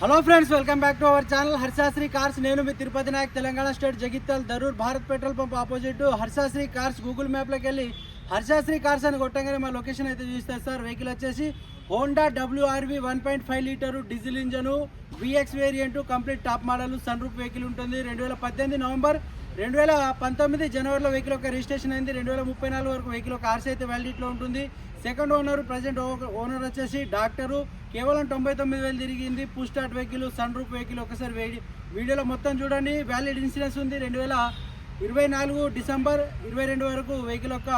Hello friends, welcome back to our channel Harshasri cars. నేను మీ Tirupati Nayak, Telangana state, Jagtial, Darur, Bharat petrol pump opposite Harshasri cars. Google మ్యాప్లోకి వెళ్ళి Harshasri cars అని కొట్టగానే మా లొకేషన్ అయితే చూస్తారు సార్. వెహికల్ వచ్చేసి Honda WRV 1.5 litre diesel engine VX variant, complete top model, sun roof vehicle ఉంటుంది. 2018 నవంబర్ 2019 జనవరిలో వెహికల్ యొక్క రిజిస్ట్రేషన్ అయింది. 2034 వరకు వెహికల్ ఒక ఆర్సీ అయితే వ్యాలిడిటీలో ఉంటుంది. సెకండ్ ఓనర్, ప్రజెంట్ ఓనర్ వచ్చేసి డాక్టరు. కేవలం 99,000 తిరిగింది. Push start vehicle, sun roof vehicle. ఒకసారి వీడియోలో మొత్తం చూడండి. వ్యాలిడ్ ఇన్సూరెన్స్ ఉంది. 2024 డిసెంబర్ 22 వరకు వెహికల్ యొక్క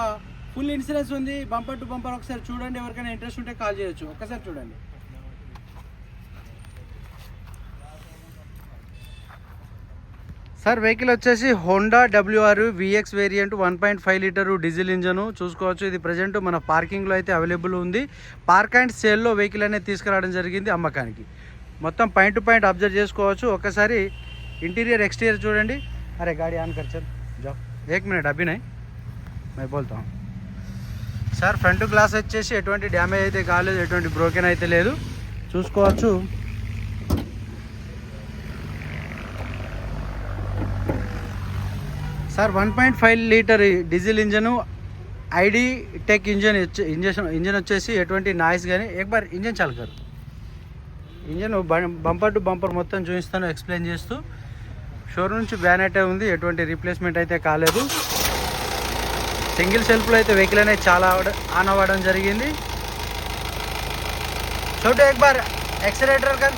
ఫుల్ ఇన్సూరెన్స్ ఉంది. Bumper to bumper. ఒకసారి చూడండి. ఎవరికైనా ఇంట్రెస్ట్ ఉంటే కాల్ చేయొచ్చు. ఒకసారి చూడండి. సార్, వెహికల్ వచ్చేసి Honda WRV VX variant 1.5 litre diesel engine చూసుకోవచ్చు. ఇది ప్రజెంట్ మన పార్కింగ్లో అయితే అవైలబుల్ ఉంది. పార్క్ అండ్ సేల్లో వెహికల్ అనేది తీసుకురావడం జరిగింది అమ్మకానికి. మొత్తం పాయింట్ టు పాయింట్ అబ్జర్వ్ చేసుకోవచ్చు. ఒకసారి ఇంటీరియర్ ఎక్స్టీరియర్ చూడండి. అరే గాడి ఆన్ కర్ చల్ జాओ, 1 మినిట్ అభి నై మై బోల్తా హూ. సార్, ఫ్రంట్ గ్లాస్ వచ్చేసి ఎటువంటి డ్యామేజ్ అయితే కాలేదు, ఎటువంటి బ్రోకెన్ అయితే లేదు చూసుకోవచ్చు. Sir, 1.5 litre diesel engine, ID tech engine వచ్చేసి ఎటువంటి నాయిస్ కానీ బార్ ఇంజన్ చాలుకారు. ఇంజన్ బంపర్ టు బంపర్ మొత్తం చూపిస్తాను ఎక్స్ప్లెయిన్ చేస్తూ. షోరూమ్ నుంచి బ్యానెటే ఉంది, ఎటువంటి రీప్లేస్మెంట్ అయితే కాలేదు. సింగిల్ సెల్ఫ్లో అయితే వెహికల్ అనేది చాలా ఆన్ అవ్వడం జరిగింది. छोटे एक बार एक्सीलरेटर कर.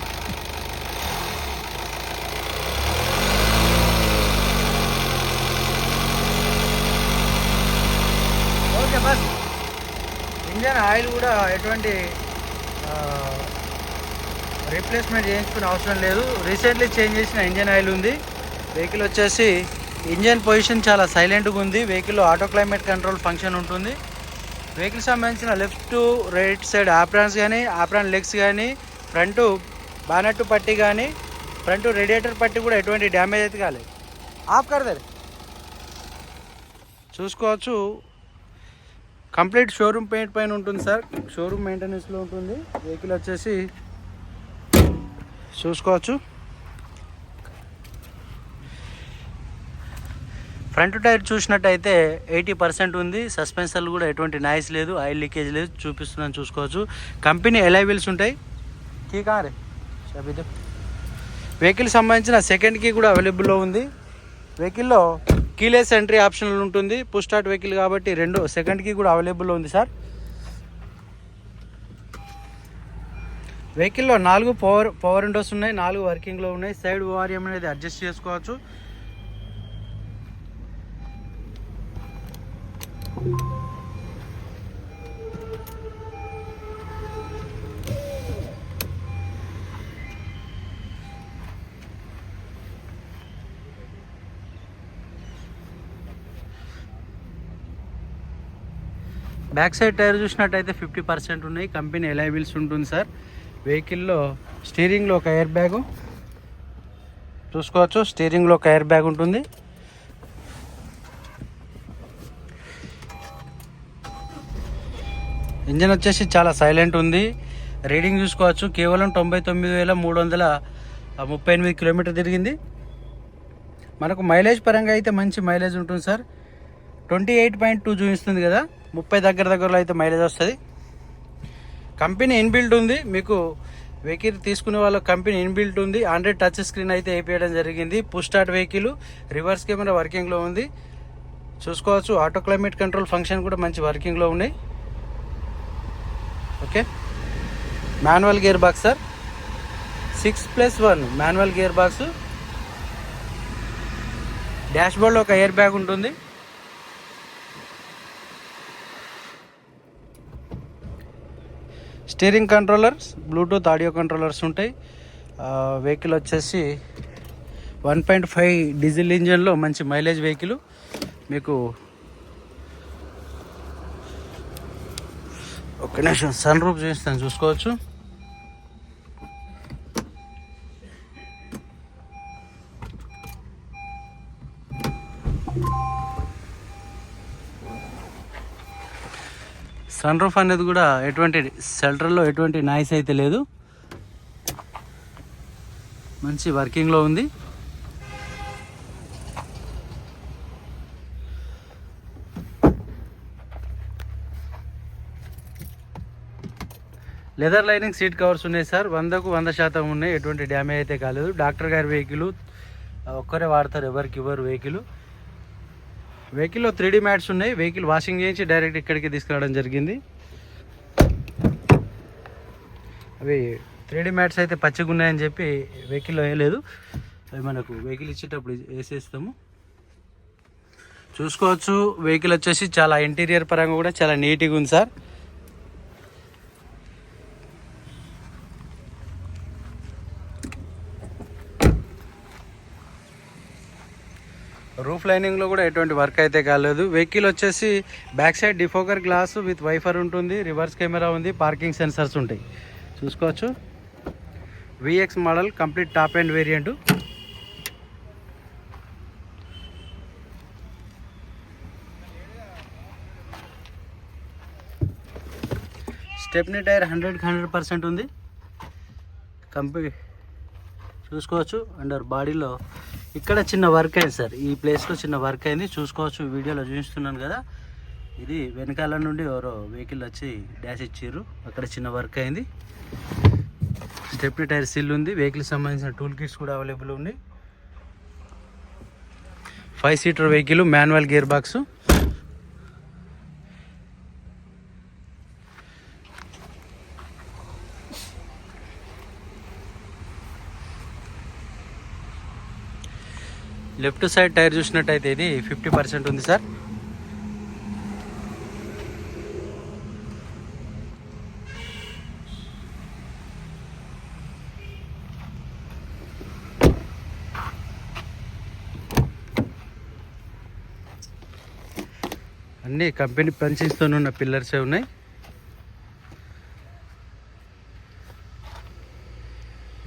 Okay bus. ఇంజన్ ఆయిల్ కూడా ఎటువంటి రీప్లేస్మెంట్ చేయించుకునే అవసరం లేదు. రీసెంట్లీ చేంజ్ చేసిన ఇంజన్ ఆయిల్ ఉంది. వెహికల్ వచ్చేసి ఇంజన్ పొజిషన్ చాలా సైలెంట్గా ఉంది. వెహికల్లో ఆటో క్లైమేట్ కంట్రోల్ ఫంక్షన్ ఉంటుంది. వెహికల్ సంబంధించిన left to right side aprons కానీ, ఆప్రాన్ లెగ్స్ కానీ, ఫ్రంట్ బానెట్ పట్టి కానీ, ఫ్రంట్ రేడియేటర్ పట్టి కూడా ఎటువంటి డ్యామేజ్ అయితే కాలేదు. ఆఫ్ కడతారు చూసుకోవచ్చు. కంప్లీట్ షోరూమ్ పెయింట్ పైన ఉంటుంది సార్. షోరూమ్ మెయింటెనెన్స్లో ఉంటుంది. వెహికల్ వచ్చేసి చూసుకోవచ్చు. ఫ్రంట్ టైర్ చూసినట్టయితే 80% ఉంది. సస్పెన్సర్లు కూడా ఎటువంటి నాయిస్ లేదు, ఆయిల్ లీకేజ్ లేదు చూపిస్తున్నాను చూసుకోవచ్చు. కంపెనీ ఎలాయ్ వీల్స్ ఉంటాయి. కీ కారే వెహికల్ సంబంధించిన సెకండ్ కీ కూడా అవైలబుల్లో ఉంది. వెహికల్లో కీలెస్ ఎంట్రీ ఆప్షన్లు ఉంటుంది. పుష్ స్టార్ట్ వెహికల్ కాబట్టి సెకండ్ కీ కూడా అవైలబుల్లో ఉంది సార్. వెహికల్లో 4 పవర్ విండోస్ ఉన్నాయి, 4 వర్కింగ్లో ఉన్నాయి. సైడ్ ORM అనేది అడ్జస్ట్ చేసుకోవచ్చు. బ్యాక్ సైడ్ టైర్ చూసినట్టయితే 50% ఉన్నాయి. కంపెనీ ఎలాయ్ వీల్స్ ఉంటుంది సార్. వెహికల్లో స్టీరింగ్లో ఒక ఎయిర్ బ్యాగు చూసుకోవచ్చు. స్టీరింగ్లో ఒక ఎయిర్ బ్యాగ్ ఉంటుంది. ఇంజన్ వచ్చేసి చాలా సైలెంట్ ఉంది. రీడింగ్ చూసుకోవచ్చు. కేవలం 99,338 కిలోమీటర్ తిరిగింది. మనకు మైలేజ్ పరంగా అయితే మంచి మైలేజ్ ఉంటుంది సార్. 28.2 చూపిస్తుంది కదా, 30 దగ్గరలో అయితే మైలేజ్ వస్తుంది. కంపెనీ ఇన్బిల్ట్ ఉంది. మీకు వెహికల్ తీసుకునే వాళ్ళ కంపెనీ ఇన్బిల్ట్ ఉంది. 100 టచ్ స్క్రీన్ అయితే వేయడం జరిగింది. Push start vehicle, reverse camera వర్కింగ్లో ఉంది చూసుకోవచ్చు. ఆటో క్లైమేట్ కంట్రోల్ ఫంక్షన్ కూడా మంచి వర్కింగ్లో ఉన్నాయి. Okay, manual gear box sir. 6+1 manual gear box. Dash బోర్డ్లో ఒక ఎయిర్ బ్యాగ్ ఉంటుంది. Steering controllers, Bluetooth audio controllers ఉంటాయి. వెహికల్ వచ్చేసి 1.5 డీజిల్ ఇంజన్లో మంచి మైలేజ్ వెహికల్. మీకు ఒక నిమిషం సన్ రూఫ్ చూపిస్తాను చూసుకోవచ్చు. సన్ రూఫ్ అనేది కూడా ఎటువంటి షెల్టర్లో ఎటువంటి నాయిస్ అయితే లేదు. మంచి వర్కింగ్లో ఉంది. లెదర్ లైనింగ్ సీట్ కవర్స్ ఉన్నాయి సార్. 100కు 100% ఉన్నాయి. ఎటువంటి డ్యామేజ్ అయితే కాలేదు. డాక్టర్ గారి వెహికల్, ఒక్కరే వాడతారు, ఎవరికి ఇవ్వరు వెహికల్లో 3D మ్యాట్స్ ఉన్నాయి. వెహికల్ వాషింగ్ చేయించి డైరెక్ట్ ఇక్కడికి తీసుకురావడం జరిగింది. అవి 3D మ్యాట్స్ అయితే పచ్చిగా ఉన్నాయని చెప్పి వెహికల్లో వేయలేదు. అవి మనకు వెహికల్ ఇచ్చేటప్పుడు వేసేస్తాము. చూసుకోవచ్చు, వెహికల్ వచ్చేసి చాలా ఇంటీరియర్ పరంగా కూడా చాలా నీట్గా ఉంది సార్. రూఫ్ లైనింగ్లో కూడా ఎటువంటి వర్క్ అయితే కాలేదు. వెహికల్ వచ్చేసి back side defogger glass with wiper ఉంటుంది, రివర్స్ కెమెరా ఉంది, పార్కింగ్ సెన్సర్స్ ఉంటాయి. చూసుకోవచ్చు, VX model, complete top and variant. Stepney tyre 100% ఉంది. చూసుకోవచ్చు, అండర్ బాడీలో ఇక్కడ చిన్న వర్క్ అయింది సార్. ఈ ప్లేస్లో చిన్న వర్క్ అయింది. చూసుకోవచ్చు, వీడియోలో చూపిస్తున్నాను కదా. ఇది వెనకాల నుండి ఎవరో వెహికల్ వచ్చి డాష్ ఇచ్చారు, అక్కడ చిన్న వర్క్ అయింది. స్టెప్నీ టైర్ సిల్ ఉంది. వెహికల్ సంబంధించిన టూల్ కిట్స్ కూడా అవైలబుల్ ఉంది. 5 seater vehicle, manual gear box. Left side tyre చూసినట్టయితే ఇది 50% ఉంది సార్. అన్నీ కంపెనీ పంచిస్తో ఉన్న పిల్లర్సే ఉన్నాయి.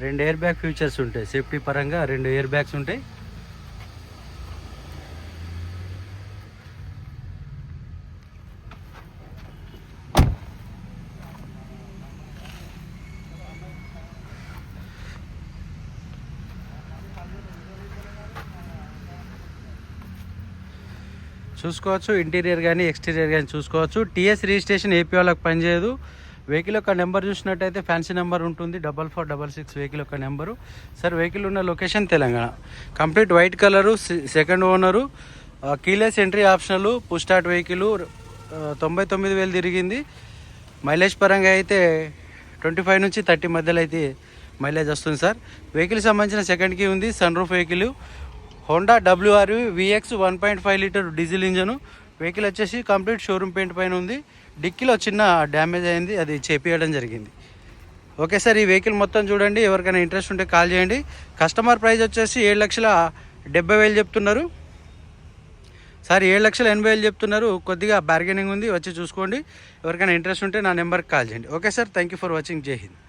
రెండు ఎయిర్ బ్యాగ్ ఫీచర్స్ ఉంటాయి. సేఫ్టీ పరంగా 2 ఎయిర్ బ్యాగ్స్ ఉంటాయి. చూసుకోవచ్చు, ఇంటీరియర్ కానీ ఎక్స్టీరియర్ కానీ చూసుకోవచ్చు. TS రిజిస్ట్రేషన్ ఏపీ వాళ్ళకి పనిచేయదు. వెహికల్ యొక్క నెంబర్ చూసినట్టయితే ఫ్యాన్సీ నెంబర్ ఉంటుంది, 4466 వెహికల్ యొక్క నెంబరు. సార్, వెహికల్ ఉన్న location Telangana. Complete white colour, second owner, keyless entry optional, push start vehicle, 99,000 తిరిగింది. మైలేజ్ పరంగా అయితే 25 నుంచి 30 మధ్యలో అయితే మైలేజ్ వస్తుంది సార్. వెహికల్ సంబంధించిన సెకండ్ కీ ఉంది. Sun roof vehicle, Honda WRV VX 1.5 litre diesel engine. Vehicle వచ్చేసి కంప్లీట్ షోరూమ్ పెయింట్ పైన ఉంది. డిక్కీలో చిన్న డ్యామేజ్ అయింది, అది చేపియడం జరిగింది. ఓకే సార్, ఈ వెహికల్ మొత్తం చూడండి. ఎవరికైనా ఇంట్రెస్ట్ ఉంటే కాల్ చేయండి. కస్టమర్ ప్రైస్ వచ్చేసి 7,70,000 చెప్తున్నారు సార్. 7,80,000 చెప్తున్నారు. కొద్దిగా బార్గెనింగ్ ఉంది, వచ్చి చూసుకోండి. ఎవరికైనా ఇంట్రెస్ట్ ఉంటే నా నెంబర్కి కాల్ చేయండి. Okay sir, thank you for watching. జై హింద్.